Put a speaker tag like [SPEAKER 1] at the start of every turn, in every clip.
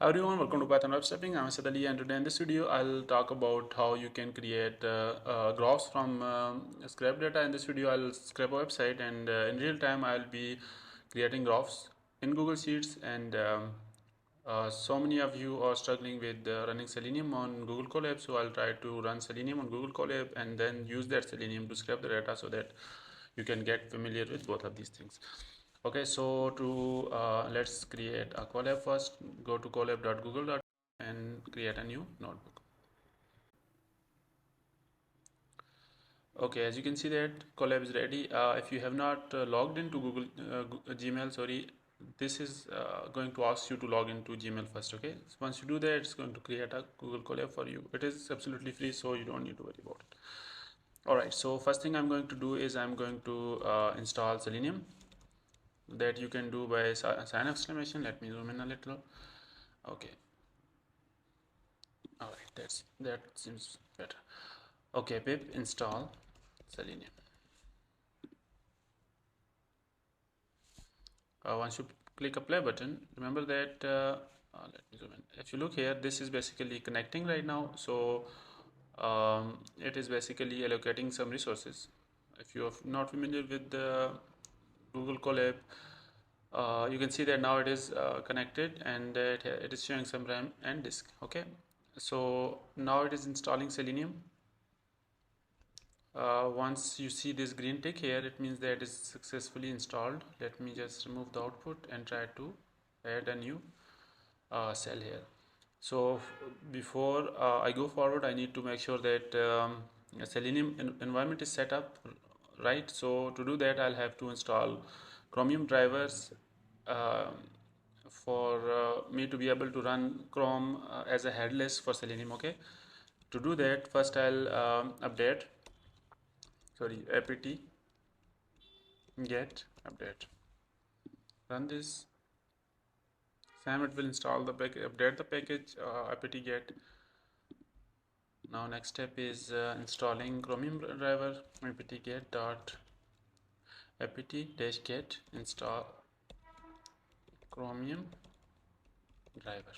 [SPEAKER 1] Everyone, welcome to Python Web Stepping. I'm Asad Ali, and today in this video I'll talk about how you can create graphs from scrap data. In this video I'll scrape a website, and in real time I'll be creating graphs in Google Sheets. And so many of you are struggling with running Selenium on Google Colab, so I'll try to run Selenium on Google Colab and then use that Selenium to scrape the data so that you can get familiar with both of these things. Okay, so to let's create a collab first. Go to collab.google.com and create a new notebook. Okay, as you can see that collab is ready. If you have not logged into Google Gmail, sorry, this is going to ask you to log into Gmail first. Okay, so once you do that, it's going to create a Google Colab for you. It is absolutely free, so you don't need to worry about it. Alright, so first thing I'm going to do is I'm going to install Selenium. That you can do by sign exclamation. Let me zoom in a little. Okay, all right, that seems better. Okay, pip install Selenium. Once you click a play button, remember that let me zoom in. If you look here, this is basically connecting right now, so it is basically allocating some resources. If you are not familiar with the Google Colab, you can see that now it is connected, and it is showing some RAM and disk. Okay, so now it is installing Selenium. Once you see this green tick here, it means that it is successfully installed. Let me just remove the output and try to add a new cell here. So before I go forward, I need to make sure that Selenium environment is set up right. So to do that, I'll have to install Chromium drivers for me to be able to run Chrome as a headless for Selenium. Okay, to do that, first I'll apt get update, run this. Same, it will install the package, update the package apt get. Now next step is installing Chromium driver. apt get dot apt dash get install Chromium driver.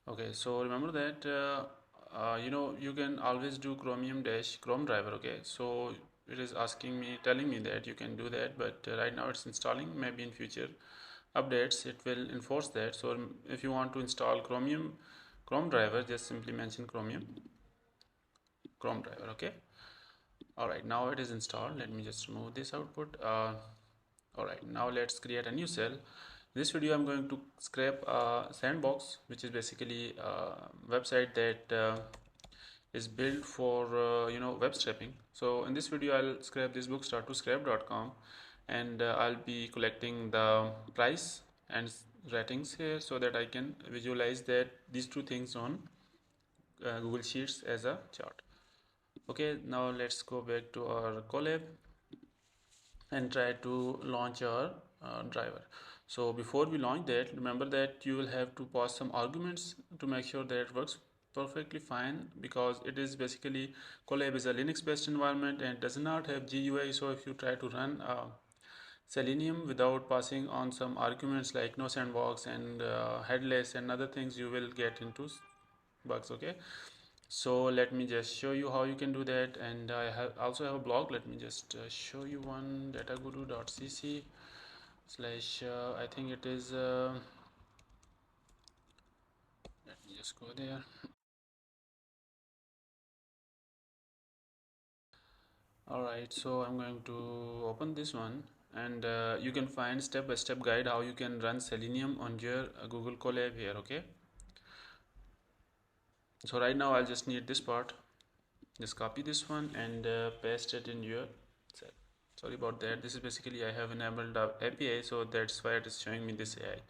[SPEAKER 1] Okay, so remember that you can always do Chromium dash Chrome driver. Okay, so it is telling me that you can do that, but right now it's installing. Maybe in future updates it will enforce that. So if you want to install Chrome driver, just simply mention Chromium Chrome driver. Okay, all right, now it is installed. Let me just remove this output. All right, now let's create a new cell. In this video I'm going to scrape a sandbox, which is basically a website that is built for web scraping. So in this video I'll scrape this bookstart to scrape.com, and I'll be collecting the price and ratings here so that I can visualize that these two things on Google Sheets as a chart. Okay, now let's go back to our Colab and try to launch our driver. So before we launch that, remember that you will have to pass some arguments to make sure that it works perfectly fine, because it is basically Colab is a Linux based environment and does not have GUI. So if you try to run Selenium without passing on some arguments like no sandbox and headless and other things, you will get into bugs. Okay, so let me just show you how you can do that, and I also have a blog. Let me just show you one, dataguru.cc slash I think it is let me just go there. Alright, so I'm going to open this one, and you can find step-by-step guide how you can run Selenium on your Google Colab here. Okay, so right now I'll just need this part. Just copy this one and paste it in your cell. Sorry about that. This is basically I have enabled API, so that's why it is showing me this AI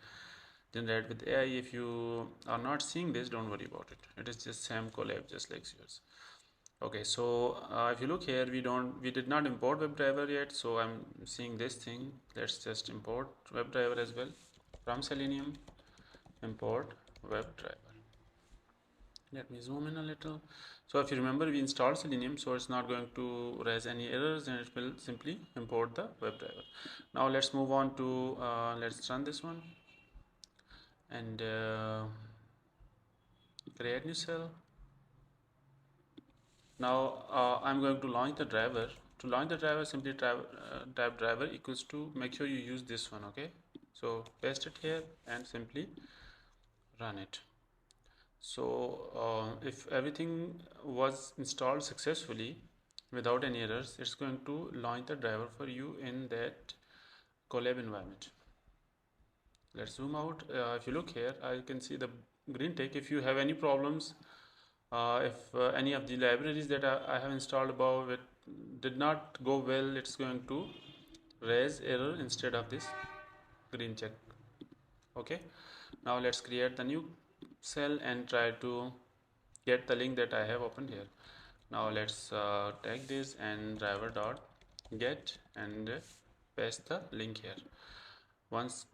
[SPEAKER 1] generate with AI. If you are not seeing this, don't worry about it. It is just same Colab, just like yours. Okay, so if you look here, we did not import WebDriver yet, so I'm seeing this thing. Let's just import WebDriver as well from Selenium. Import WebDriver. Let me zoom in a little. So if you remember, we installed Selenium, so it's not going to raise any errors, and it will simply import the WebDriver. Now let's move on to let's run this one and create new cell. Now I'm going to launch the driver. To launch the driver, simply type driver equals to, make sure you use this one, okay? So paste it here and simply run it. So if everything was installed successfully without any errors, it's going to launch the driver for you in that Colab environment. Let's zoom out. If you look here, I can see the green tick. If you have any problems, if any of the libraries that I have installed above it did not go well, it's going to raise error instead of this green check. Okay, now let's create the new cell and try to get the link that I have opened here. Now let's take this and driver dot get and paste the link here. Once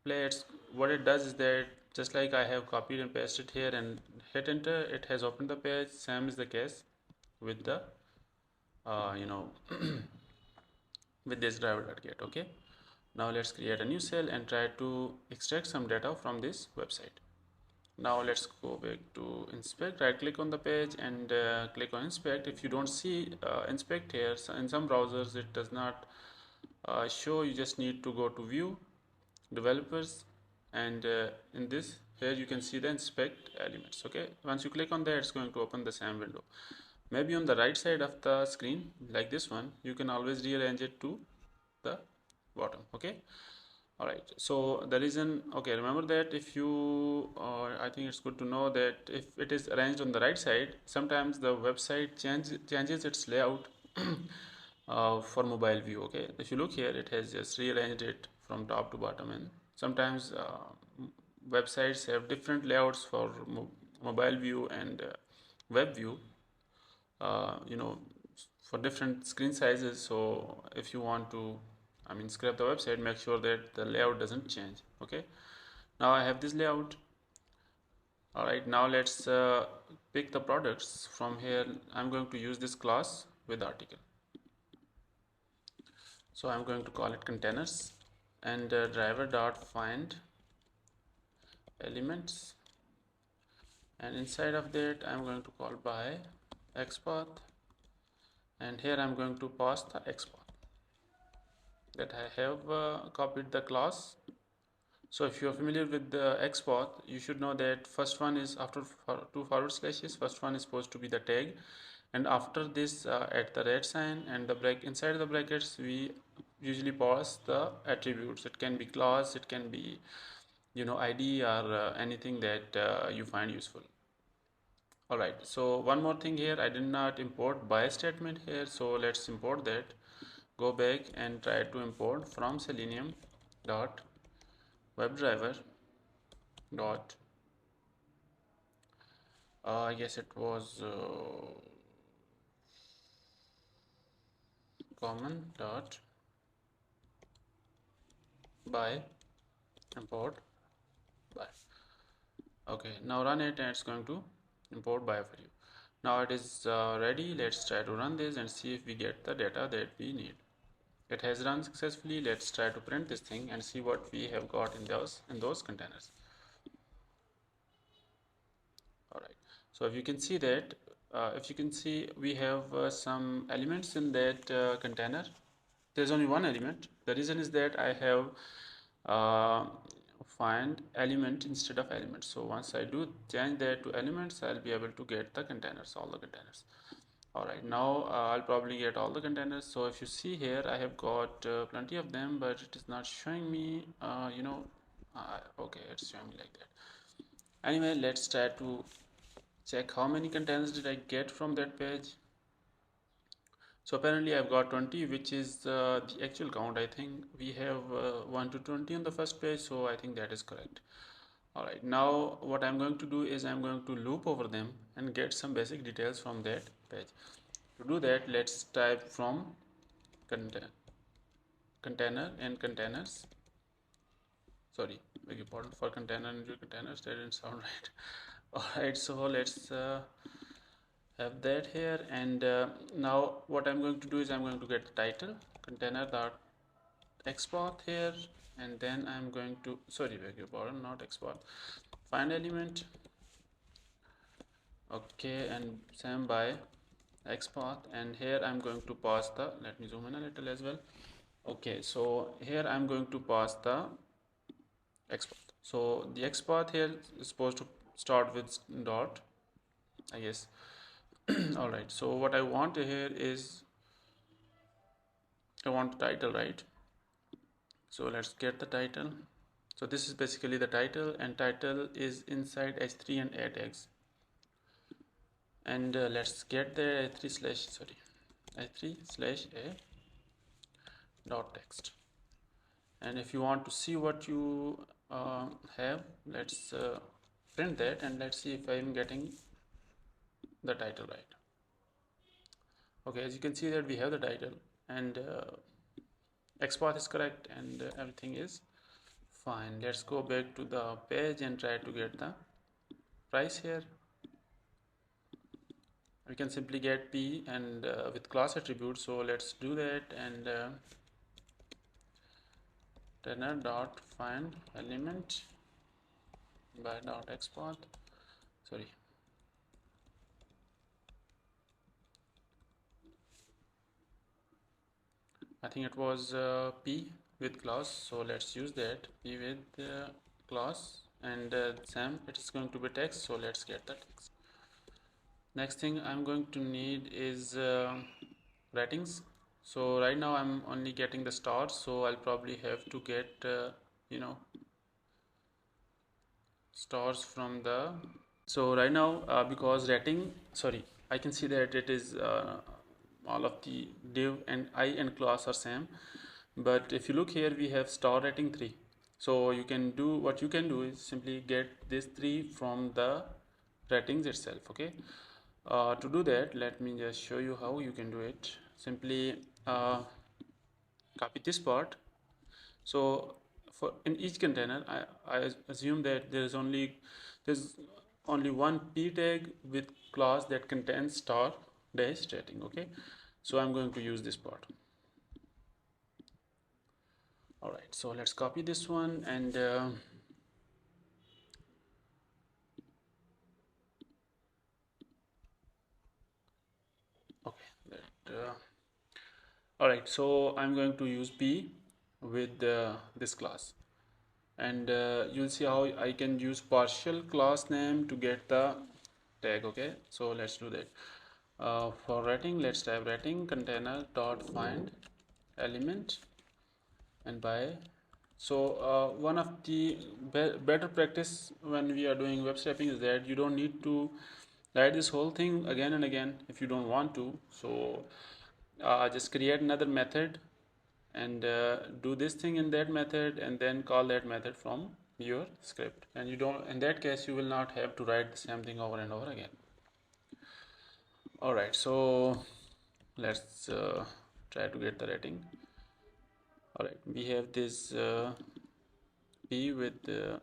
[SPEAKER 1] play, what it does is that just like I have copied and pasted here and hit enter, it has opened the page. Same is the case with the you know with this driver.get. Okay, now let's create a new cell and try to extract some data from this website. Now let's go back to inspect, right click on the page and click on inspect. If you don't see inspect here, so in some browsers it does not show. You just need to go to view, developers, and in this here you can see the inspect elements. Okay, once you click on that, it's going to open the same window. Maybe on the right side of the screen, like this one, you can always rearrange it to the bottom. Okay, all right, so the reason, okay, remember that if you I think it's good to know that if it is arranged on the right side, sometimes the website changes its layout for mobile view. Okay, if you look here, it has just rearranged it from top to bottom, and sometimes websites have different layouts for mobile view and web view, you know, for different screen sizes. So if you want to, I mean, scrap the website, make sure that the layout doesn't change. Okay, now I have this layout. All right, now let's pick the products from here. I'm going to use this class with article, so I'm going to call it containers and driver dot find elements, and inside of that I'm going to call by xpath, and here I'm going to pass the xpath that I have copied the class. So if you are familiar with the xpath, you should know that first one is after two forward slashes. First one is supposed to be the tag, and after this at the red sign and the break inside the brackets, we usually pass the attributes. It can be class, it can be, you know, ID or anything that you find useful. All right, so one more thing here, I did not import by statement here, so let's import that. Go back and try to import from Selenium dot WebDriver dot I guess it was common dot by import by. Okay, now run it and it's going to import by for you. Now it is ready. Let's try to run this and see if we get the data that we need. It has run successfully. Let's try to print this thing and see what we have got in those containers. All right, so if you can see that we have some elements in that container. There's only one element. The reason is that I have find element instead of elements. So once I do change that to elements, I'll be able to get the containers, all the containers. All right, now I'll probably get all the containers. So if you see here, I have got plenty of them, but it is not showing me, okay, it's showing me like that. Anyway, let's try to check how many containers did I get from that page. So apparently I've got 20, which is the actual count. I think we have 1 to 20 on the first page, so I think that is correct. All right, now what I'm going to do is I'm going to loop over them and get some basic details from that page. To do that, let's type from container and containers. Sorry, beg your pardon, for container and containers, that didn't sound right. Alright, so let's have that here, and now what I'm going to do is I'm going to get the title container dot export here, and then I'm going to, sorry, beg your pardon, not export, find element, okay, and same by export, and here I'm going to pass the, let me zoom in a little as well. Okay, so here I'm going to pass the export. So the export here is supposed to start with dot, I guess. All right, so what I want here is I want the title, right? So let's get the title. So this is basically the title, and title is inside h3 and a tags. And let's get the h3 slash, sorry, h3 slash a dot text. And if you want to see what you have, let's print that, and let's see if I'm getting the title right. Okay, as you can see that we have the title, and export is correct, and everything is fine. Let's go back to the page and try to get the price here. We can simply get p and with class attribute, so let's do that, and container dot find element by dot export, sorry, I think it was p with class, so let's use that, p with class, and same, it is going to be text, so let's get the text. Next thing I'm going to need is ratings. So right now I'm only getting the stars, so I'll probably have to get you know, stars from the, so right now because rating, sorry, I can see that it is all of the div and I and class are same, but if you look here we have star rating 3, so you can do, what you can do is simply get this 3 from the ratings itself. Okay, to do that, let me just show you how you can do it. Simply copy this part. So for in each container, I assume that there's only one p tag with class that contains star dash rating. Okay, so I'm going to use this part. All right, so let's copy this one, and okay, that all right, so I'm going to use p with this class, and you'll see how I can use partial class name to get the tag. Okay, so let's do that. For rating, let's type rating container dot find element and by. So one of the better practice when we are doing web scraping is that you don't need to write this whole thing again and again if you don't want to. So just create another method and do this thing in that method, and then call that method from your script, and you don't, in that case you will not have to write the same thing over and over again. All right, so let's try to get the rating. All right, we have this p with wait a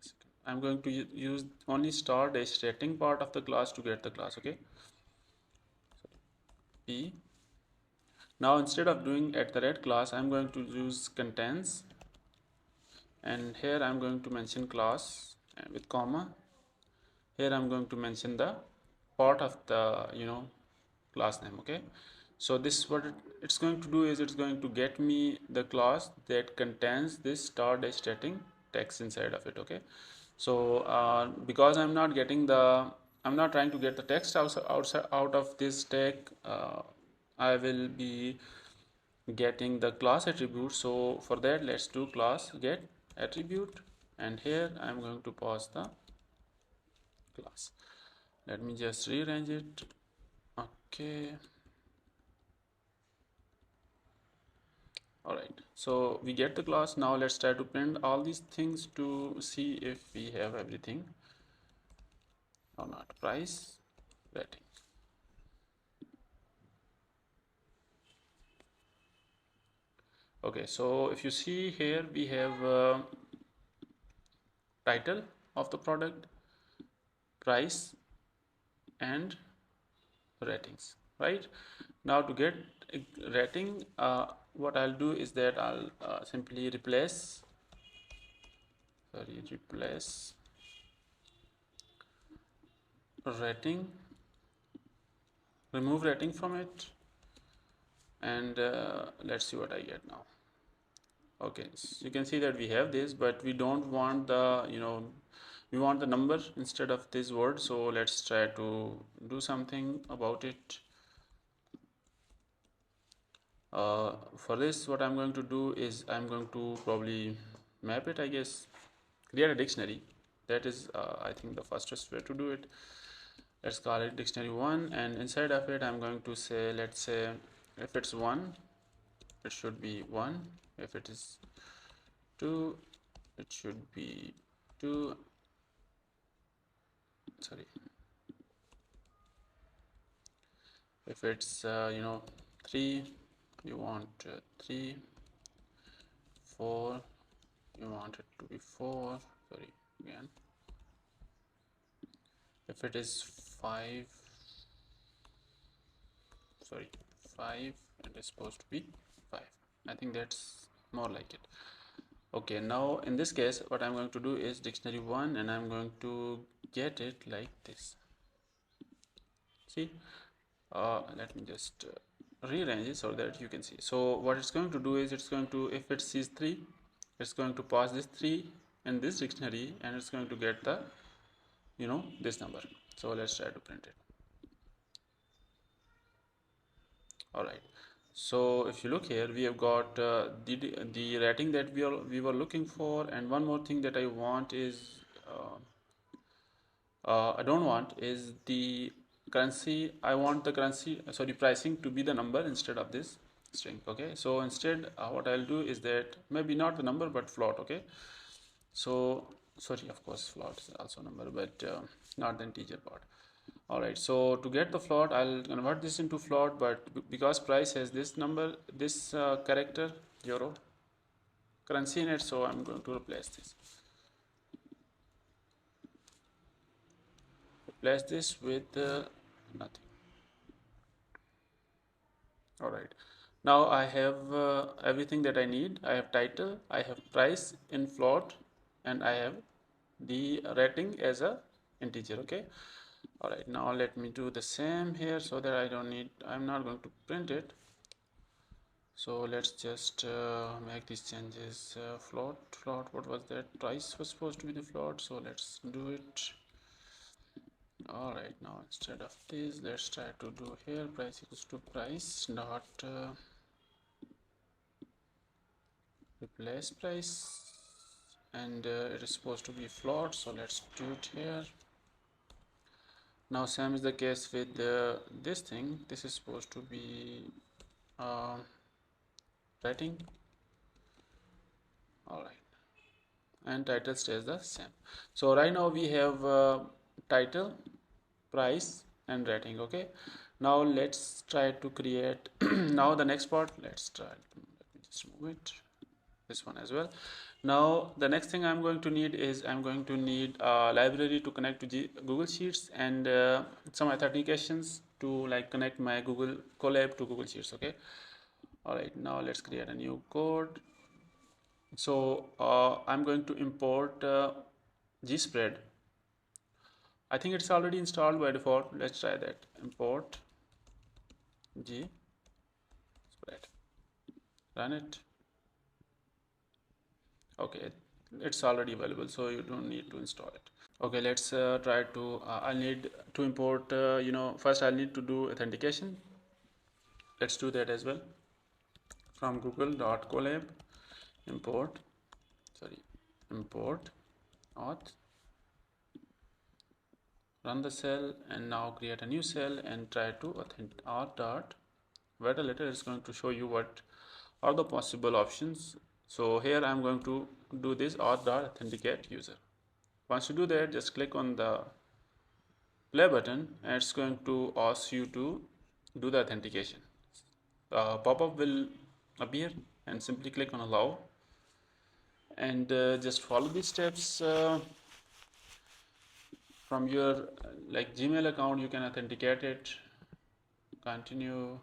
[SPEAKER 1] second, I'm going to use only star dash rating part of the class to get the class. Okay, so p. Now instead of doing at the red class, I'm going to use contains, and here I'm going to mention class with comma. Here I'm going to mention the part of the class name. Okay, so this is what it's going to do is it's going to get me the class that contains this star dash rating text inside of it. Okay, so because I'm not getting the, I'm not trying to get the text outside out of this tag, I will be getting the class attribute. So for that, let's do class get attribute, and here I'm going to pass the class. Let me just rearrange it. Okay, all right, so we get the class. Now let's try to print all these things to see if we have everything or not. Price, rating. Okay, so if you see here, we have title of the product, price and ratings. Right now, to get rating, what I'll do is that I'll simply replace rating, remove rating from it, and let's see what I get now. Okay, so you can see that we have this, but we don't want the, we want the number instead of this word. So let's try to do something about it. For this, what I'm going to do is I'm going to probably map it, I guess, create a dictionary. That is, I think, the fastest way to do it. Let's call it dictionary 1, and inside of it I'm going to say, let's say, if it's 1, it should be 1. If it is 2, it should be 2. Sorry. If it's 3, you want 3. 4, you want it to be 4. Sorry, again. If it is 5, it is supposed to be 5. I think that's more like it. Okay, now in this case, what I'm going to do is dictionary 1, and I'm going to get it like this. See, let me just rearrange it so that you can see. So what it's going to do is, it's going to, if it sees 3, it's going to pass this 3 in this dictionary, and it's going to get the, this number. So let's try to print it. All right, so if you look here, we have got the rating that we were looking for, and one more thing that I want is I don't want is the currency. I want the currency, pricing to be the number instead of this string. Okay, so instead what I'll do is that maybe not the number but float. Okay, so sorry, of course float is also number, but not the integer part. Alright, so to get the float, I'll convert this into float, but because price has this number, this character, euro currency in it, so I'm going to replace this. Replace this with nothing. Alright, now I have everything that I need. I have title, I have price in float, and I have the rating as a integer. Okay. Alright, now let me do the same here so that I'm not going to print it. So let's just make these changes. Float, what was that? Price was supposed to be the float, so let's do it. Alright, now instead of this, let's try to do here price equals to price dot replace price, and it is supposed to be float, so let's do it here. Now same is the case with this thing. This is supposed to be rating. Alright, and title stays the same. So right now we have title, price, and rating. Okay, now let's try to create now the next part. Let's try, let me just move it, this one as well. Now the next thing I'm going to need is I'm going to need a library to connect to Google Sheets, and some authentications to like connect my Google Colab to Google Sheets. Okay, alright, now let's create a new code. So I'm going to import gspread. I think it's already installed by default. Let's try that. Import gspread, run it. Okay, it's already available, so you don't need to install it. Okay, let's try to I need to import first I'll need to do authentication. Let's do that as well. From google.colab import auth, run the cell, and now create a new cell and try to auth dot. Wait a little, it's going to show you what are the possible options. So here I'm going to do this auth dot authenticate user. Once you do that, just click on the play button, and it's going to ask you to do the authentication. Pop-up will appear, and simply click on allow, and just follow these steps. from your like Gmail account you can authenticate it. Continue.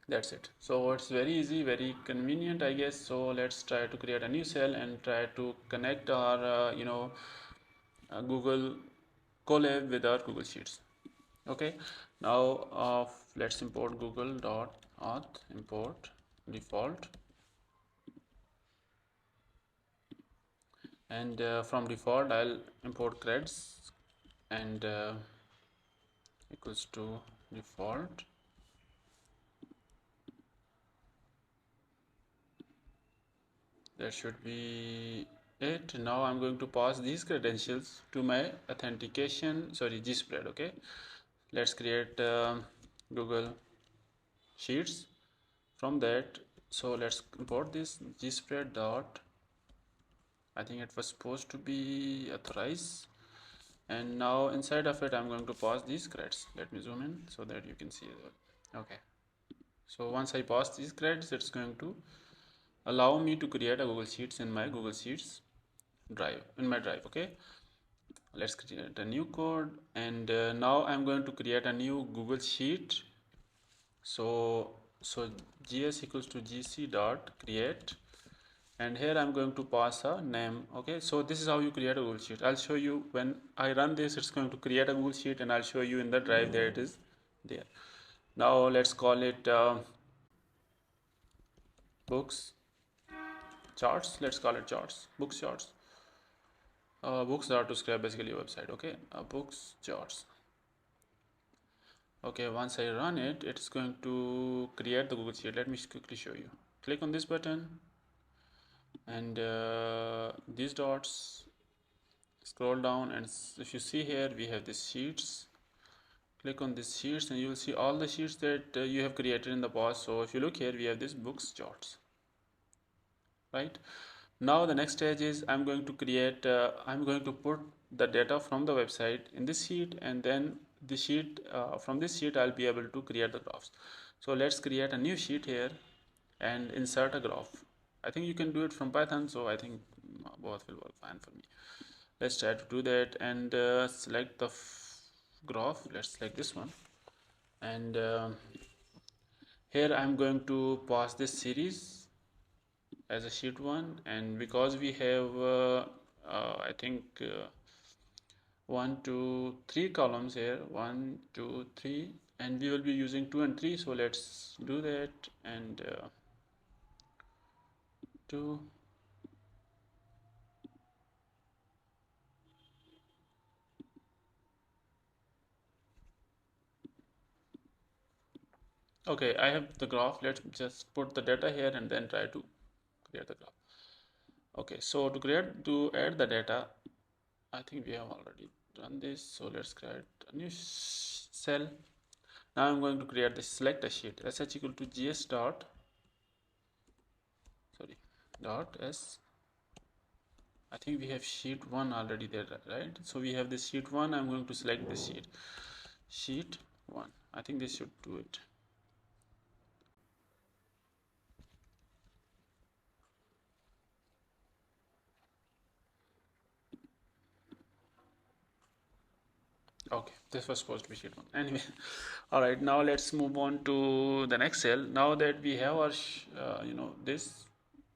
[SPEAKER 1] That's it. So it's very easy, very convenient, I guess. So let's try to create a new cell and try to connect our Google Colab with our Google Sheets. Okay, now let's import google.auth import default, and from default I'll import creds and equals to default. That should be it. Now I'm going to pass these credentials to my authentication, sorry, gspread. Okay, let's create Google Sheets from that. So let's import this gspread dot, I think it was supposed to be authorize, and now inside of it I'm going to pass these creds. Let me zoom in so that you can see it. Okay, so once I pass these creds, it's going to allow me to create a Google Sheets in my Google Sheets drive, in my drive. Okay, let's create a new code, and now I'm going to create a new Google Sheet. So gs equals to gc dot create, and here I'm going to pass a name. Okay, so this is how you create a Google Sheet. I'll show you when I run this, it's going to create a Google Sheet, and I'll show you in the drive that it is there. Now let's call it books charts. Let's call it charts, books charts. Books are to describe basically your website. Okay, books charts. Okay, once I run it, it's going to create the Google Sheet. Let me quickly show you. Click on this button, and these dots, scroll down, and if you see here we have these sheets. Click on these sheets and you will see all the sheets that you have created in the past. So if you look here, we have this books charts, right? Now the next stage is I'm going to create I'm going to put the data from the website in this sheet, and then the sheet from this sheet I'll be able to create the graphs. So let's create a new sheet here and insert a graph. I think you can do it from Python, so I think both will work fine for me. Let's try to do that, and select the graph. Let's select this one, and here I'm going to pass this series as a sheet 1, and because we have I think 1 2 3 columns here, 1 2 3, and we will be using 2 and 3, so let's do that, and 2. Okay, I have the graph. Let's just put the data here and then try to create the graph. Okay, so to add the data, I think we have already done this, so let's create a new cell. Now I'm going to create the select a sheet, sh equal to gs dot, sorry, dot s. I think we have sheet 1 already there, right? So we have this sheet 1. I'm going to select this sheet 1. I think this should do it. Okay, this was supposed to be sheet 1 anyway. All right, now let's move on to the next cell. Now that we have our this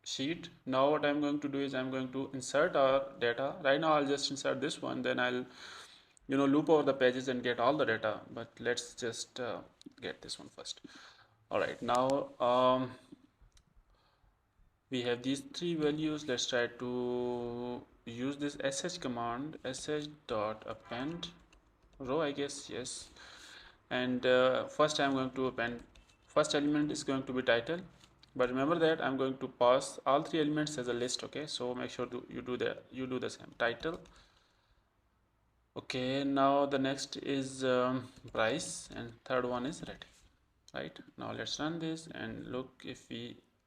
[SPEAKER 1] sheet, now what I'm going to do is I'm going to insert our data. Right now I'll just insert this one, then I'll loop over the pages and get all the data, but let's just get this one first. All right, now we have these 3 values. Let's try to use this sh command, sh dot append row, I guess, yes. And first I'm going to append, first element is going to be title, but remember that I'm going to pass all 3 elements as a list. Okay, so make sure you do the same, title. Okay, now the next is price, and third one is ready. Right, now let's run this and look if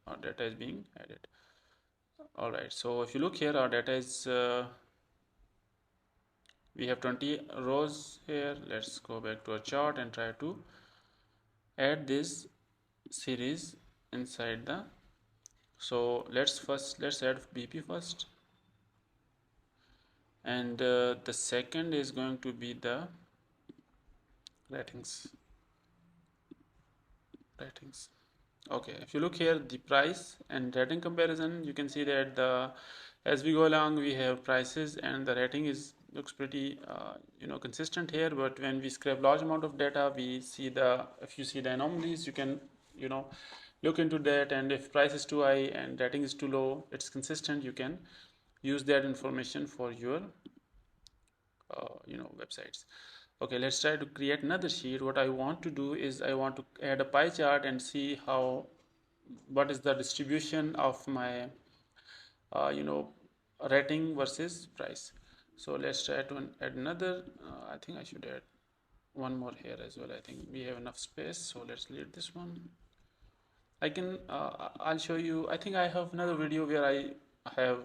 [SPEAKER 1] our data is being added. All right, so if you look here, our data is we have 20 rows here. Let's go back to our chart and try to add this series inside the, so let's add BP first. and the second is going to be the ratings. Okay, if you look here, the price and rating comparison, you can see that as we go along, we have prices and the rating is looks pretty consistent here. But when we scrape large amount of data, we see if you see the anomalies, you can look into that. And if price is too high and rating is too low, it's consistent. You can use that information for your websites. Okay, let's try to create another sheet. What I want to do is I want to add a pie chart and see what is the distribution of my uh, you know rating versus price. So let's try to add another. I think I should add one more here as well. I think we have enough space, so let's delete this one. I'll show you. I think I have another video where I have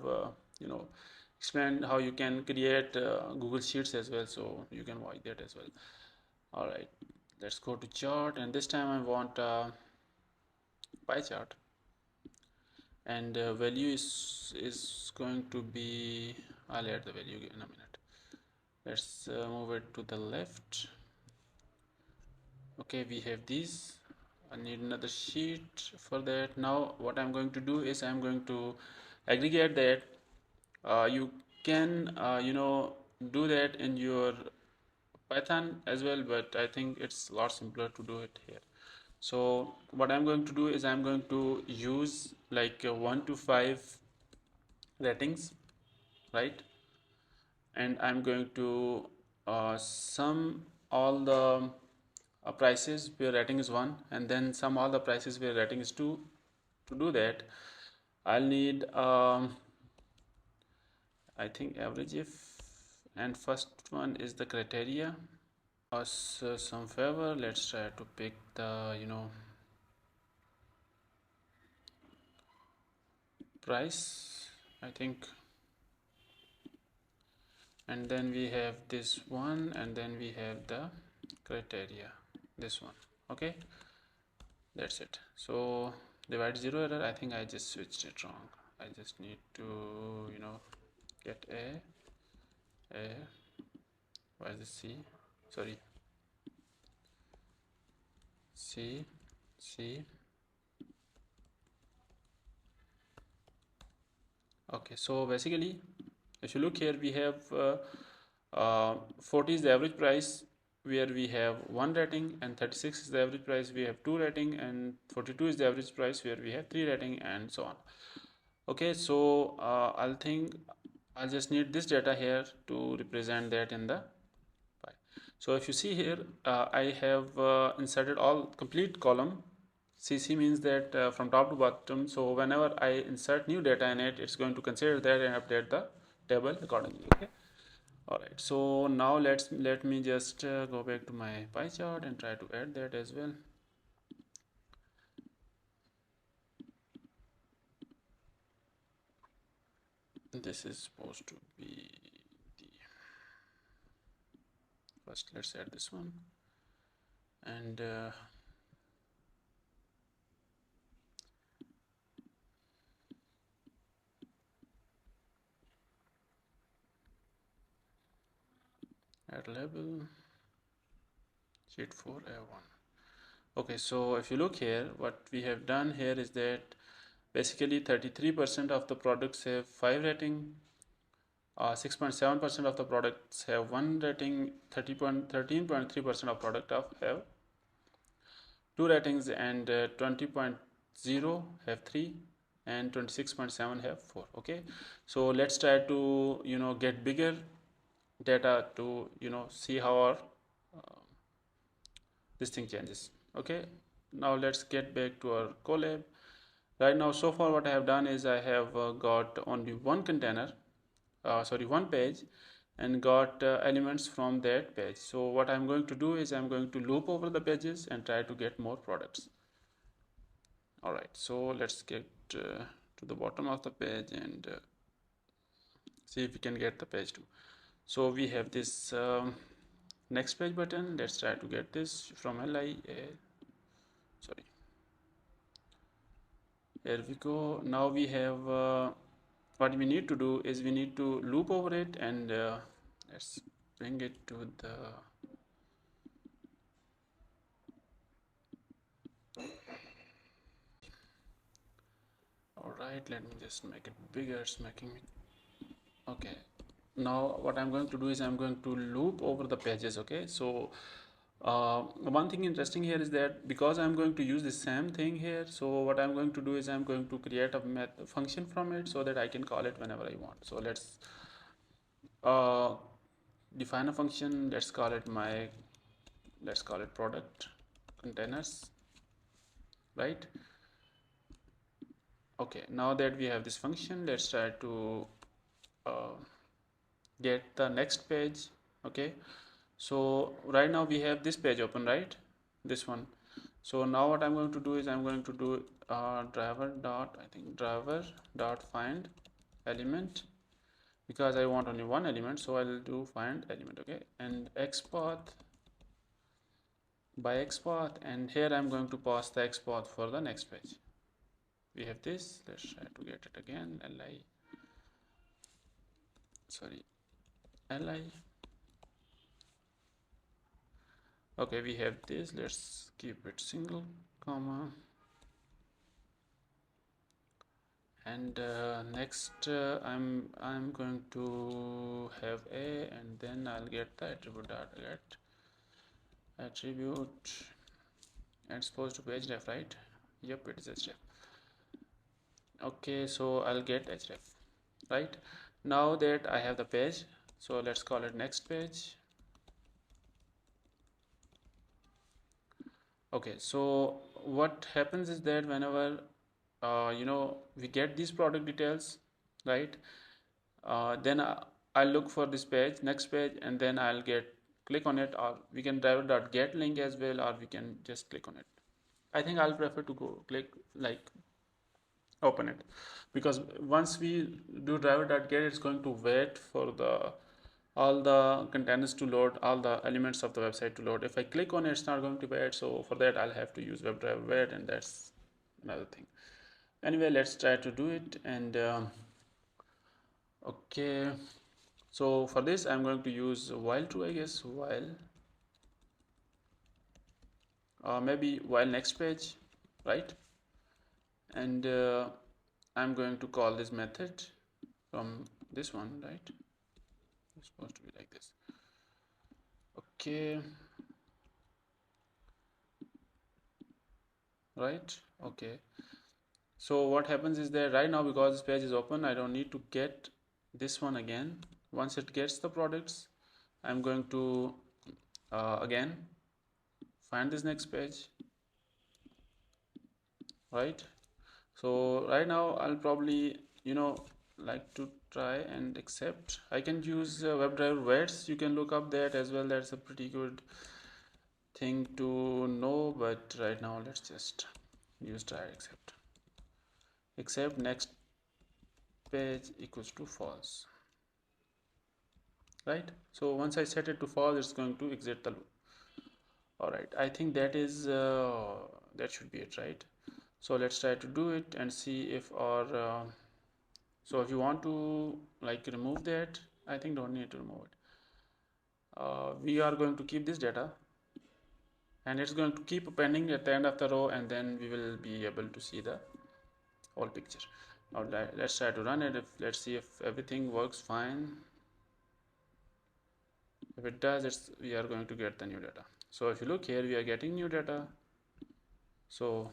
[SPEAKER 1] explained how you can create Google Sheets as well, so you can watch that as well. All right, let's go to chart, and this time I want a pie chart, and value is going to be, I'll add the value in a minute. Let's move it to the left. Okay, we have these. I need another sheet for that. Now what I'm going to do is I'm going to aggregate that. You can do that in your Python as well, but I think it's a lot simpler to do it here. So what I'm going to do is I'm going to use like 1 to 5 ratings, right? And I'm going to sum all the prices where rating is 1, and then sum all the prices where rating is 2. To do that, I'll need I think average if, and first one is the criteria. Us some favor, let's try to pick the price, I think, and then we have this one, and then we have the criteria, this one. Okay, that's it. So divide 0 error, I think I just switched it wrong. I just need to get a why is it C, sorry, C. Okay, so basically if you look here, we have 40 is the average price where we have 1 rating, and 36 is the average price we have 2 rating, and 42 is the average price where we have 3 rating, and so on. Okay, so I'll just need this data here to represent that in the pie. So if you see here, I have inserted all complete column. CC means that from top to bottom, so whenever I insert new data in it, it's going to consider that and update the table accordingly. Okay, all right, so now let me just go back to my pie chart and try to add that as well. This is supposed to be the first. Let's add this one, and add label sheet 4A1. Okay, so if you look here, what we have done here is that basically 33% of the products have 5 rating, 6.7% of the products have 1 rating, 13.3% of product have 2 ratings, and 20.0 have 3, and 26.7 have 4. Okay, so let's try to get bigger data to see how our this thing changes. Okay, now let's get back to our Colab. Right now, so far what I have done is I have got only one container, one page, and got elements from that page. So what I'm going to do is I'm going to loop over the pages and try to get more products. All right, so let's get to the bottom of the page and see if we can get the page too. So we have this next page button. Let's try to get this from sorry, here we go. Now we have what we need to do is we need to loop over it, and let's bring it to the all right, let me just make it bigger. It's making me okay. Now what I'm going to do is I'm going to loop over the pages. Okay, so one thing interesting here is that because I'm going to use the same thing here, so what I'm going to do is I'm going to create a function from it so that I can call it whenever I want. So let's uh, define a function. Let's call it product containers, right? Okay, now that we have this function, let's try to uh, get the next page. Okay, so right now we have this page open, right? This one. So now what I'm going to do is I'm going to do driver dot find element, because I want only one element, so I'll do find element. Okay, and XPath by XPath, and here I'm going to pass the XPath for the next page. We have this. Let's try to get it again. li. Okay, we have this. Let's keep it single comma, and next I'm going to have a, and then I'll get the attribute dot get attribute, and supposed to be href, right? Yep, it is href. Okay, so I'll get href, right? Now that I have the page, so let's call it next page. Okay, so what happens is that whenever we get these product details, right? Then I'll look for this page, next page, and then I'll click on it, or we can driver.get link as well, or we can just click on it. I think I'll prefer to go click, like, open it, because once we do driver.get, it's going to wait for all the containers to load, all the elements of the website to load. If I click on it, it's not going to wait, so for that I'll have to use WebDriver wait, and that's another thing. Anyway, let's try to do it. And okay, so for this I'm going to use while true, I guess, while maybe while next page, right? And I'm going to call this method from this one, right? It's supposed to be like this. Okay, right? Okay, so what happens is that right now, because this page is open, I don't need to get this one again. Once it gets the products, I'm going to again find this next page, right? So right now I'll probably like to try and accept. I can use WebDriver waits. You can look up that as well. That's a pretty good thing to know, but right now let's just use try accept next page equals to false, right? So once I set it to false, it's going to exit the loop. All right, I think that should be it, right? So let's try to do it and see if our so if you want to like remove that, I think don't need to remove it. We are going to keep this data, and it's going to keep appending at the end of the row, and then we will be able to see the whole picture. Now let's try to run it. Let's see if everything works fine. If it does, we are going to get the new data. So if you look here, we are getting new data. So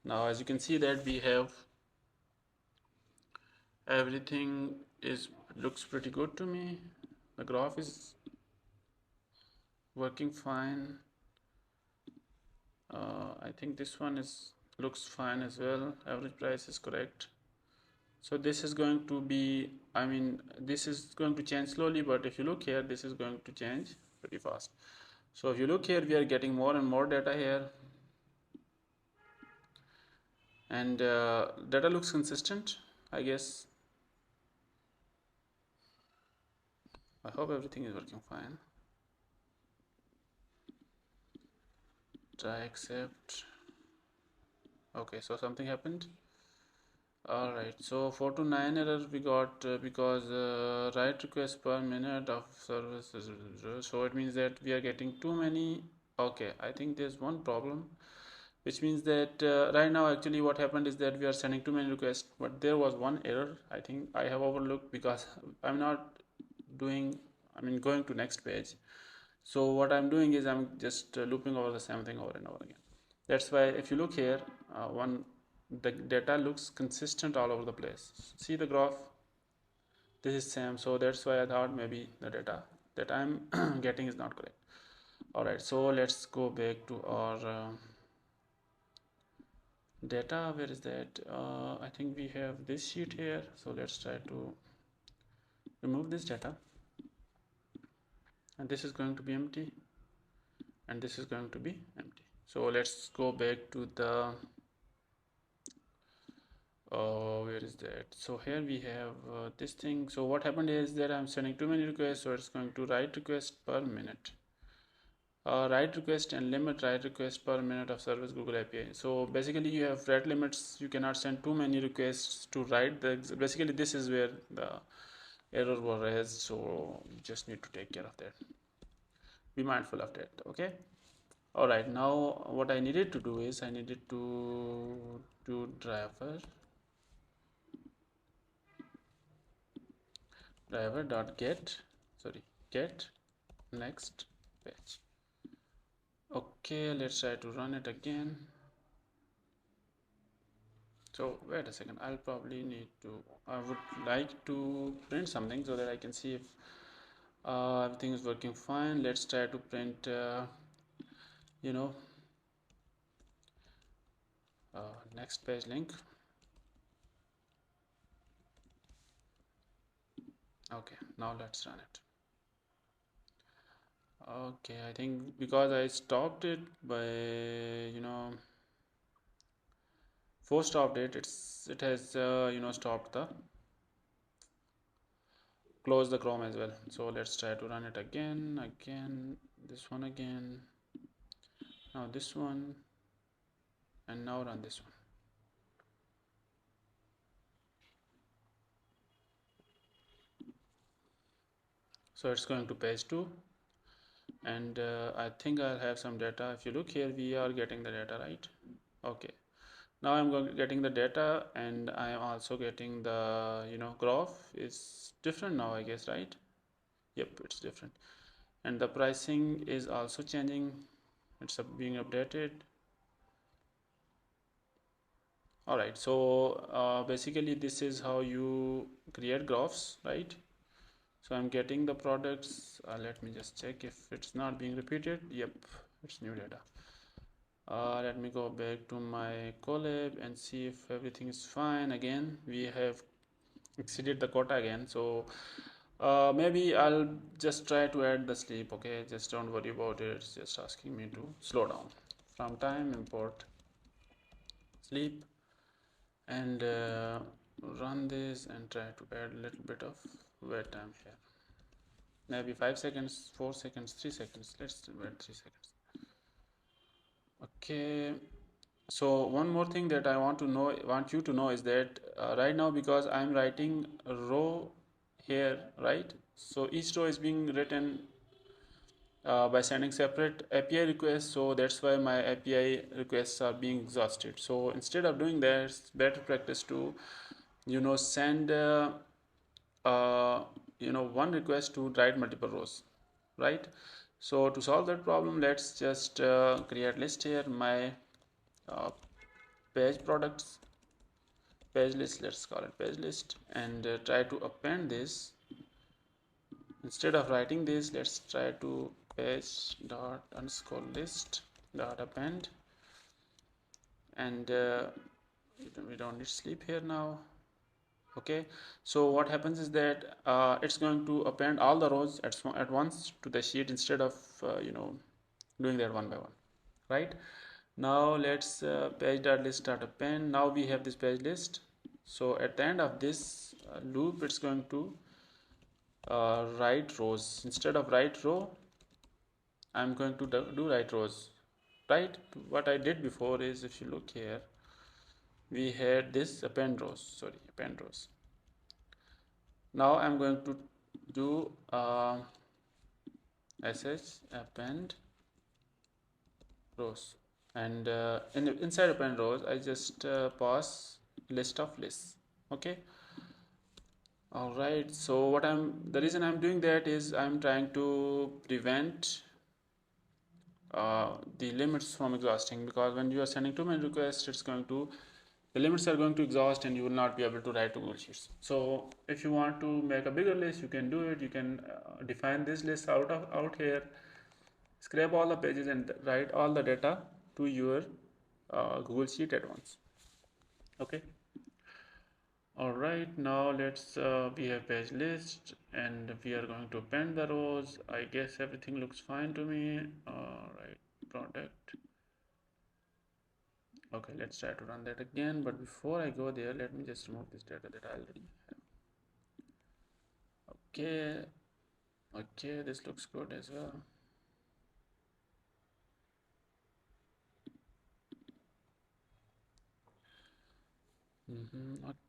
[SPEAKER 1] now as you can see that we have everything looks pretty good to me. The graph is working fine. I think this one looks fine as well. Average price is correct. So this is going to be, I mean, this is going to change slowly, but if you look here, this is going to change pretty fast. So if you look here, we are getting more and more data here, and data looks consistent, I guess. I hope everything is working fine. Try accept. Okay, so something happened. All right, so 4 to 9 error we got because write request per minute of services. So it means that we are getting too many. Okay, I think there's one problem, which means that right now actually what happened is that we are sending too many requests, but there was one error I think I have overlooked because I'm not doing, I mean going to next page. So what I'm doing is I'm just looping over the same thing over and over again. That's why if you look here, the data looks consistent all over the place. See the graph, this is same, so that's why I thought maybe the data that I'm getting is not correct. All right, so let's go back to our data. Where is that? I think we have this sheet here, so let's try to remove this data, and this is going to be empty, and this is going to be empty. So let's go back to the where is that? So here we have this thing. So what happened is that I'm sending too many requests, so it's going to write request per minute. Write request and limit write request per minute of service Google API. So basically you have rate limits. You cannot send too many requests to write the, basically this is where the error was raised, so you just need to take care of that. Be mindful of that, okay? All right, now what I needed to do is I needed to do driver dot get, sorry, get next page. Okay, let's try to run it again. So wait a second, I'll probably need to, I would like to print something so that I can see if everything is working fine. Let's try to print you know next page link. Okay, now let's run it. Okay, I think because I stopped it by force stopped it, it has stopped the close the Chrome as well. So let's try to run it again, this one again, now this one, and now run this one. So it's going to page 2, and I think I'll have some data. If you look here, we are getting the data, right? Okay, now I'm getting the data, and I am also getting the graph is different now, I guess, right? Yep, it's different, and the pricing is also changing. It's being updated. All right, so basically this is how you create graphs, right? So I'm getting the products. Let me just check if it's not being repeated. Yep, it's new data. Let me go back to my Colab and see if everything is fine. Again, we have exceeded the quota again, so maybe I'll just try to add the sleep. Okay, just don't worry about it. It's just asking me to slow down. From time import sleep, and run this and try to add a little bit of wait time here. Maybe 5 seconds, 4 seconds, 3 seconds. Let's wait 3 seconds. Okay, so one more thing that I want you to know is that right now, because I'm writing a row here, right? So each row is being written by sending separate API requests, so that's why my API requests are being exhausted. So instead of doing that, it's better practice to send one request to write multiple rows, right? So to solve that problem, let's just create list here, my page products page list, let's call it page list, and try to append this. Instead of writing this, let's try to page dot underscore list dot append, and we don't need sleep here now. Okay, so what happens is that it's going to append all the rows at once to the sheet instead of doing that one by one, right? Now let's page.list.append. Now we have this page list, so at the end of this loop, it's going to write rows. Instead of write row, I'm going to do write rows, right? What I did before is, if you look here, we had this append rows. Sorry, append rows. Now I'm going to do sh append rows, and inside append rows I just pass list of lists. Okay. All right. So the reason I'm doing that is I'm trying to prevent the limits from exhausting, because when you are sending too many requests, the limits are going to exhaust and you will not be able to write to Google Sheets. So if you want to make a bigger list, you can do it. You can define this list out here, scrape all the pages and write all the data to your Google Sheet at once. Okay. All right, now we have page list and we are going to append the rows. I guess everything looks fine to me. All right, product. Okay, let's try to run that again, but before I go there, let me just remove this data that I already have. Okay, okay, this looks good as well.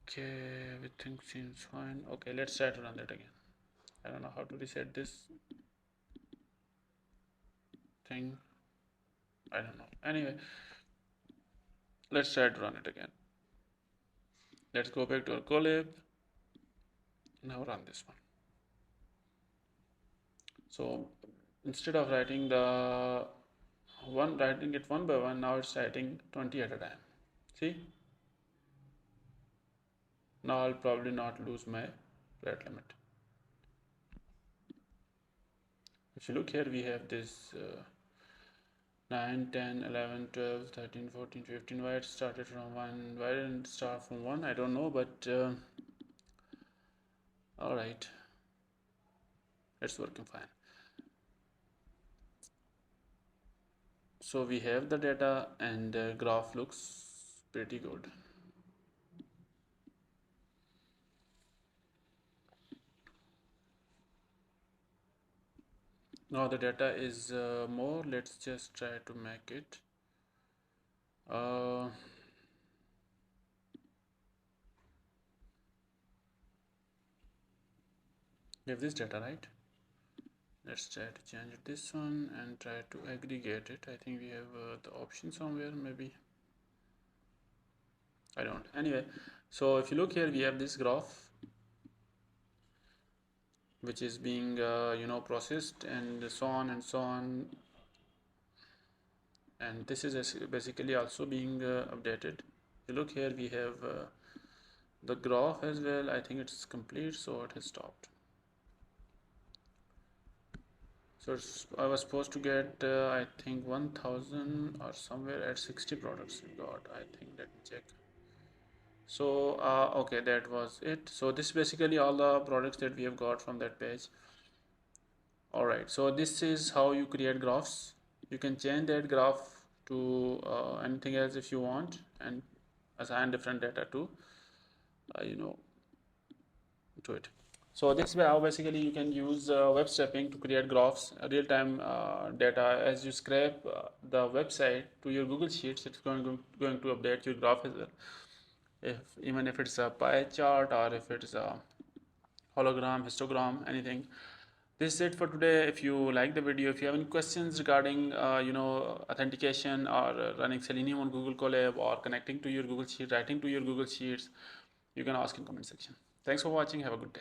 [SPEAKER 1] Okay, everything seems fine. Okay, let's try to run that again. I don't know how to reset this thing. I don't know. Anyway, let's try to run it again. Let's go back to our Colab. Now run this one. So instead of writing it one by one, now it's writing 20 at a time. See? Now I'll probably not lose my rate limit. If you look here, we have this 9, 10, 11, 12, 13, 14, 15. Why it started from 1? Why didn't it start from 1? I don't know, but alright. It's working fine. So we have the data and the graph looks pretty good. Now the data is more. Let's just try to make it. We have this data, right? Let's try to change this one and try to aggregate it. I think we have the option somewhere, maybe. I don't. Anyway, so if you look here, we have this graph which is being processed and so on and so on, and this is basically also being updated. If you look here, we have the graph as well. I think it's complete, so it has stopped. So I was supposed to get I think 1000 or somewhere at 60 products we got. I think, let me check. So okay, that was it. So this is basically all the products that we have got from that page. Alright, so this is how you create graphs. You can change that graph to anything else if you want, and assign different data to to it. So this is how basically you can use web scraping to create graphs, real-time data. As you scrape the website to your Google Sheets, it's going to update your graph as well. Even if it's a pie chart or if it's a hologram, histogram, anything. This is it for today. If you like the video, if you have any questions regarding authentication or running Selenium on Google Colab or connecting to your Google Sheet, writing to your Google Sheets, you can ask in comment section. Thanks for watching. Have a good day.